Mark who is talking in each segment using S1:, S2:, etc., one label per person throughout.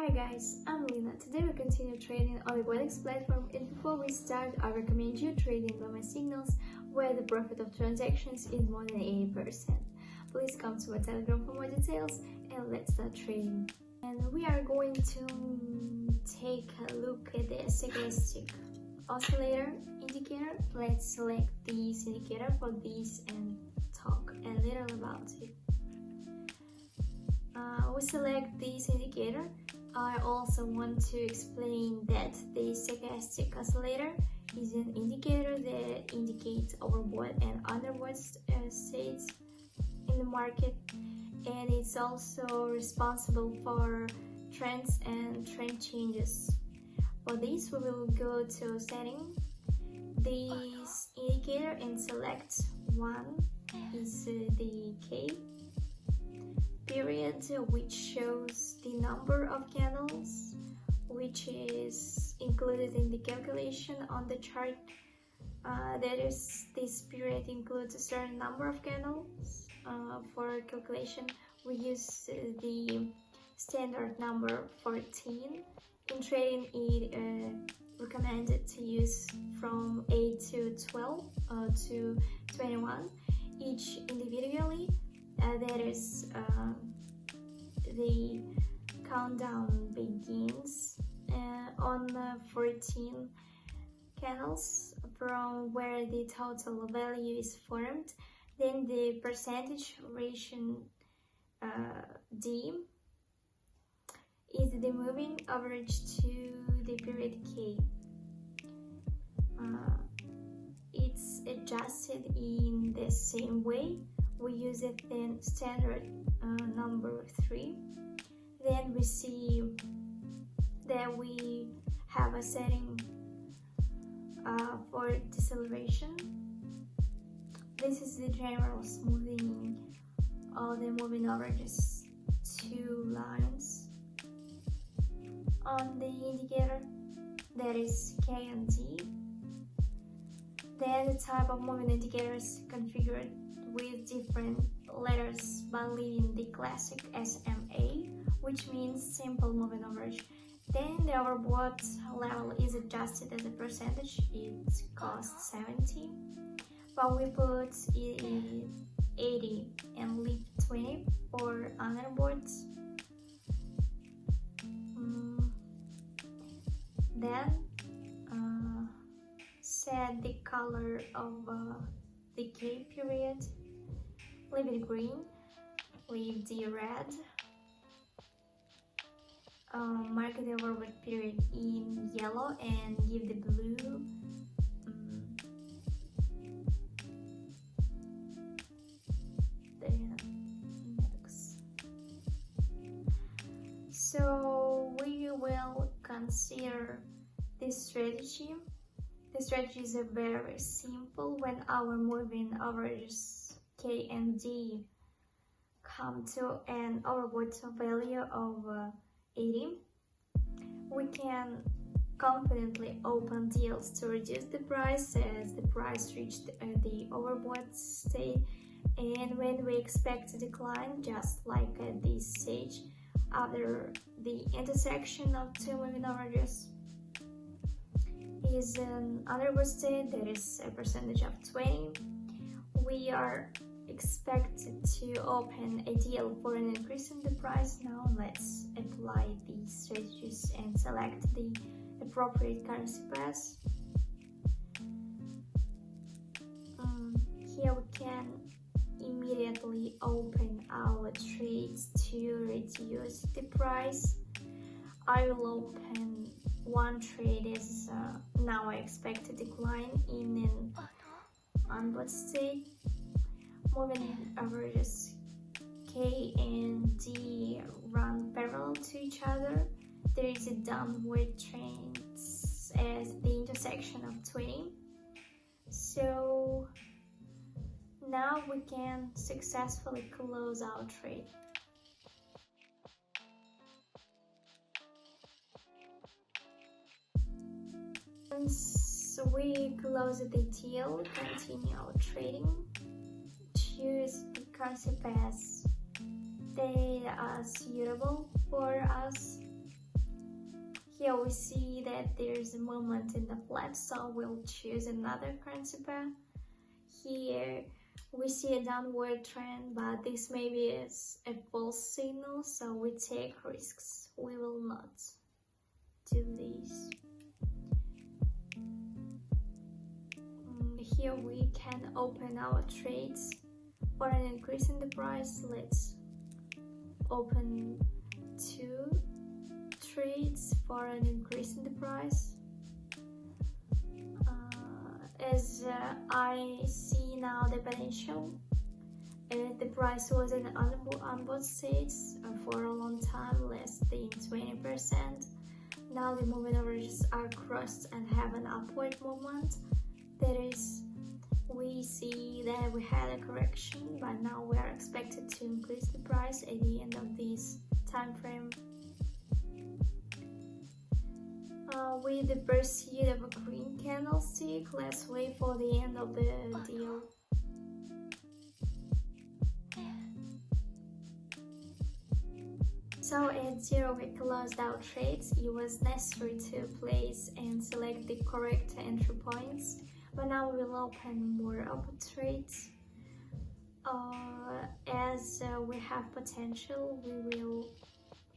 S1: Hi guys, I'm Lina. Today we continue trading on the Quotex platform, and before we start, I recommend you trading by my signals where the profit of transactions is more than 80%. Please come to my Telegram for more details and let's start trading. And we are going to take a look at the stochastic oscillator indicator. Let's select this indicator for this and talk a little about it. We select this indicator. I also want to explain that the stochastic oscillator is an indicator that indicates overbought and underbought states in the market, and it's also responsible for trends and trend changes. For this, we will go to setting this indicator and select one is the K period, which shows the number of candles which is included in the calculation on the chart. That is, this period includes a certain number of candles. For calculation, we use the standard number 14. In trading, it recommended to use from 8 to 12 to 21 each individually. That is, the countdown begins on 14 candles from where the total value is formed. Then the percentage ratio D is the moving average to the period K. It's adjusted in the same way. We use it in standard number 3. Then we see that we have a setting for deceleration. This is the general smoothing of the moving averages, 2 lines on the indicator, that is K and D. Then the type of moving indicators configured with different letters by leaving the classic SMA, which means simple moving average. Then the overbought level is adjusted as a percentage. It costs 70, but we put it in 80 and leave 20 for underbought. Then set the color of the K period. Leave it green, leave the red, mark the overbought period in yellow and give the blue the index. So we will consider this strategy. The strategy is very simple. When our moving averages K and D come to an overbought value of 80, we can confidently open deals to reduce the price as the price reached the overbought state, and when we expect a decline, just like at this stage, after the intersection of two moving averages is an underbought state, that is a percentage of 20, we are expected to open a deal for an increase in the price. Now let's apply these strategies and select the appropriate currency pairs. Here we can immediately open our trades to reduce the price. I will open one trade as now I expect a decline in an underbought state. Moving averages K and D run parallel to each other. There is a downward trend as the intersection of 20. So now we can successfully close our trade. Once we close the deal, continue our trading. Choose the currency pairs that are suitable for us. Here we see that there's a movement in the flat, so we'll choose another currency pair. Here we see a downward trend, but this maybe is a false signal, so we take risks. We will not do this. Here we can open our trades for an increase in the price. Let's open 2 trades for an increase in the price. As I see now the potential, the price was in on both states for a long time, less than 20%. Now the moving averages are crossed and have an upward movement. That is, we see that we had a correction, but now we are expected to increase the price at the end of this time frame. With the pursuit of a green candlestick, let's wait for the end of the deal. So at 0 we closed our trades. It was necessary to place and select the correct entry points, but now we will open more open trades. As we have potential, we will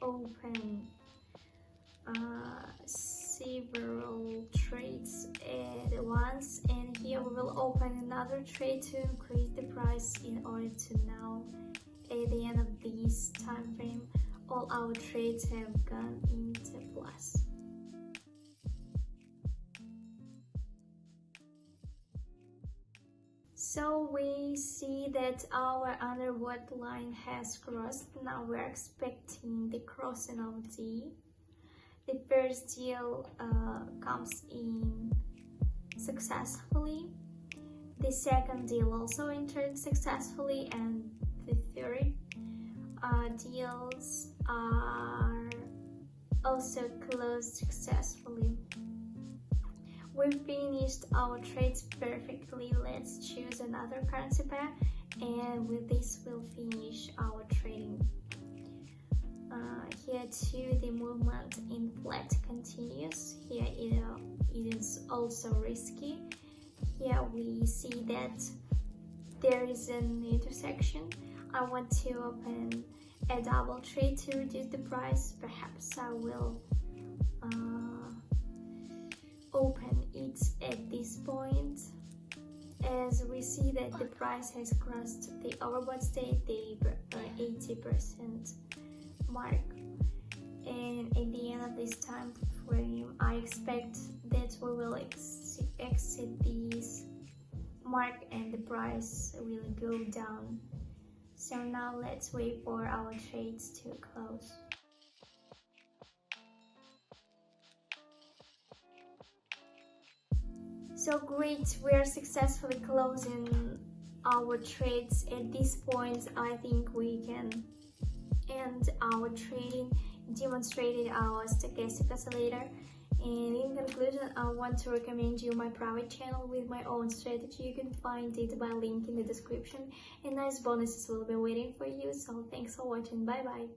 S1: open several trades at once, and here we will open another trade to increase the price in order to now, at the end of this time frame, all our trades have gone into plus. So we see that our underwater line has crossed. Now we're expecting the crossing of the first deal comes in successfully. The second deal also entered successfully, and the third deals are also closed successfully. We finished our trades perfectly. Let's choose another currency pair, and with this we'll finish our trading. Here too the movement in flat continues. Here it is also risky. Here we see that there is an intersection. I want to open a double trade to reduce the price. Perhaps I will open it at this point, as we see that the price has crossed the overbought state, the 80% mark, and at the end of this time frame I expect that we will exit this mark and the price will go down. So now let's wait for our trades to close. So great, we are successfully closing our trades. At this point I think we can end our trading, demonstrated our stochastic oscillator. And in conclusion, I want to recommend you my private channel with my own strategy. You can find it by link in the description, and nice bonuses will be waiting for you. So thanks for watching. Bye bye.